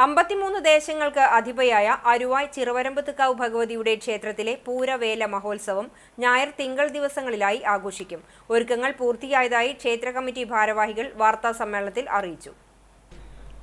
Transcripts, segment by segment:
53 ദേശങ്ങൾക്ക് അധിപയായ അരുവായ് ചിറവരമ്പത്തുകാവ് ഭഗവതിയുടെ ക്ഷേത്രത്തിലെ പൂരവേല മഹോത്സവം ഞായർ തിങ്കൾ ദിവസങ്ങളിലായി ആഘോഷിക്കും. ഒരുക്കങ്ങൾ പൂർത്തിയായതായി ക്ഷേത്ര കമ്മിറ്റി ഭാരവാഹികൾ വാർത്താസമ്മേളനത്തിൽ അറിയിച്ചു.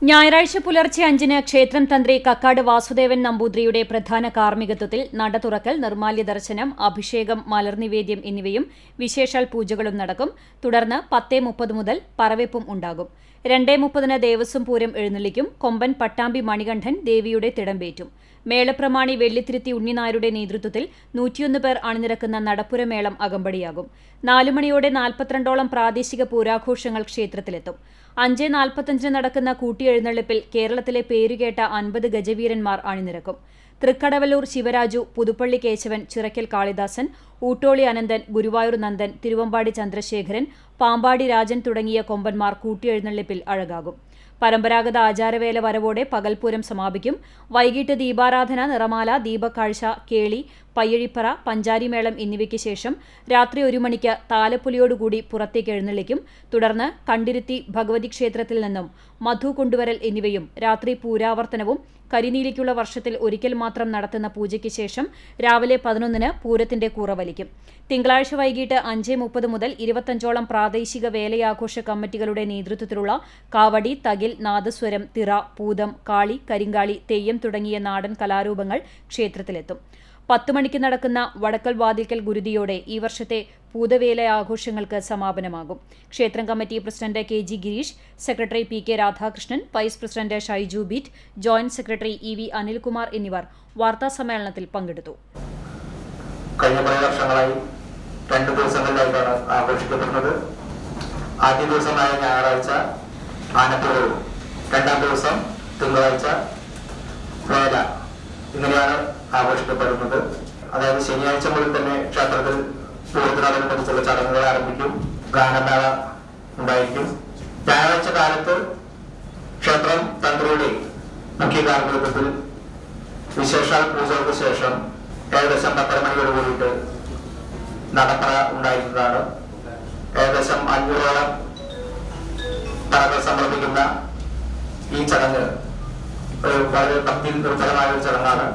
ഞായറാഴ്ച പുലർച്ചെ 5-ന് ക്ഷേത്രം തന്ത്രി കക്കാട് വാസുദേവൻ നമ്പൂതിരിയുടെ പ്രധാന കാർമ്മികത്വത്തിൽ നട തുറക്കൽ, നിർമ്മാല്യ ദർശനം, അഭിഷേകം, മലർനിവേദ്യം എന്നിവയും വിശേഷാൽ പൂജകളും നടക്കും. തുടർന്ന് 10:30 മുതൽ പറവെപ്പും ഉണ്ടാകും. 2:30-ന് ദേവസ്വം പൂരം എഴുന്നള്ളിക്കും. കൊമ്പൻ പട്ടാമ്പി മണികണ്ഠൻ ദേവിയുടെ തിടമ്പേറ്റും. മേളപ്രമാണി വെള്ളിത്തിരുത്തി ഉണ്ണിനായരുടെ നേതൃത്വത്തിൽ 101 പേർ അണിനിരക്കുന്ന നടപ്പുരമേളം അകമ്പടിയാകും. 4 മണിയോടെ 42ഓളം പ്രാദേശിക പൂരാഘോഷങ്ങൾ ക്ഷേത്രത്തിലെത്തും. 5:45-ന് നടക്കുന്ന കൂട്ടിയെഴുന്നള്ളിപ്പിൽ കേരളത്തിലെ പേരുകേട്ട 50 ഗജവീരന്മാർ അണിനിരക്കും. തൃക്കടവല്ലൂർ ശിവരാജു, പുതുപ്പള്ളി കേശവൻ, ചിറക്കൽ കാളിദാസൻ, ഊട്ടോളി അനന്തൻ, ഗുരുവായൂർ നന്ദൻ, തിരുവമ്പാടി ചന്ദ്രശേഖരൻ, പാമ്പാടി രാജൻ തുടങ്ങിയ കൊമ്പന്മാർ കൂട്ടിയെഴുന്നള്ളിപ്പിൽ അഴകാകും. പരമ്പരാഗത ആചാരവേല വരവോടെ പകൽപൂരം സമാപിക്കും. വൈകിട്ട് ദീപാരാധന, നിറമാല, ദീപക്കാഴ്ച, കേളി, പയ്യഴിപ്പറ, പഞ്ചാരിമേളം എന്നിവയ്ക്ക് ശേഷം രാത്രി 1 മണിക്ക് താലപ്പൊലിയോടുകൂടി പുറത്തേക്ക് എഴുന്നള്ളിക്കും. തുടർന്ന് കണ്ടിരുത്തി ഭഗവതി ക്ഷേത്രത്തിൽ നിന്നും മധു കൊണ്ടുവരൽ എന്നിവയും രാത്രി പൂരാവർത്തനവും കരിനീലിക്കുള്ള വർഷത്തിൽ ഒരിക്കൽ മാത്രം നടത്തുന്ന പൂജയ്ക്ക് ശേഷം രാവിലെ 11-ന് പൂരത്തിന്റെ കൂറ വലിക്കും. തിങ്കളാഴ്ച വൈകിട്ട് 5:30 മുതൽ 25ഓളം പ്രാദേശിക വേലയാഘോഷ കമ്മിറ്റികളുടെ നേതൃത്വത്തിലുള്ള കാവടി, തകിൽ, നാദസ്വരം, തിറ, പൂതം, കാളി, കരിങ്കാളി, തെയ്യം തുടങ്ങിയ നാടൻ കലാരൂപങ്ങൾ ക്ഷേത്രത്തിലെത്തും. 10 മണിക്ക് നടക്കുന്ന വടക്കൽ വാതിൽക്കൽ ഗുരുതിയോടെ ഈ വർഷത്തെ പൂതവേല ആഘോഷങ്ങൾക്ക് സമാപനമാകും. ക്ഷേത്രം committee president KG Girish, secretary PK Radhakrishnan, vice president Shaiju ബീറ്റ്, ജോയിന്റ് സെക്രട്ടറി EV അനിൽകുമാർ എന്നിവർ വാർത്താസമ്മേളനത്തിൽ പങ്കെടുത്തു. കഴിഞ്ഞ കുറേ വർഷങ്ങളായി 2 ദിവസങ്ങളിലായിട്ടാണ് ആഘോഷിക്കപ്പെടുന്നത്. ആദ്യ ദിവസമായ ഞായറാഴ്ച ആനപ്പൂരവും, 2ാം ദിവസം തിങ്കളാഴ്ച വേല, ഇങ്ങനെയാണ് ആഘോഷിക്കപ്പെടുന്നത്. അതായത് ശനിയാഴ്ച മുതൽ തന്നെ ക്ഷേത്രത്തിൽ പൂരത്തിനോടനുബന്ധിച്ചുള്ള ചടങ്ങുകൾ ആരംഭിക്കും. ഗാനമേള ഉണ്ടായിരിക്കും. ഞായറാഴ്ച കാലത്ത് ക്ഷേത്രം തന്ത്രിയുടെ മുഖ്യ കാർമ്മികത്വത്തിൽ വിശേഷാൽ പൂജകൾക്ക് ശേഷം ഏകദേശം 10 മണിയോട് കൂടിയിട്ട് നടപ്പറ ഉണ്ടായിരുന്നതാണ്. ഏകദേശം 500ഓളം പറകൾ സമർപ്പിക്കുന്ന ഈ ചടങ്ങ് വളരെ ഭക്തി നിർഭരമായ ഒരു ചടങ്ങാണ്.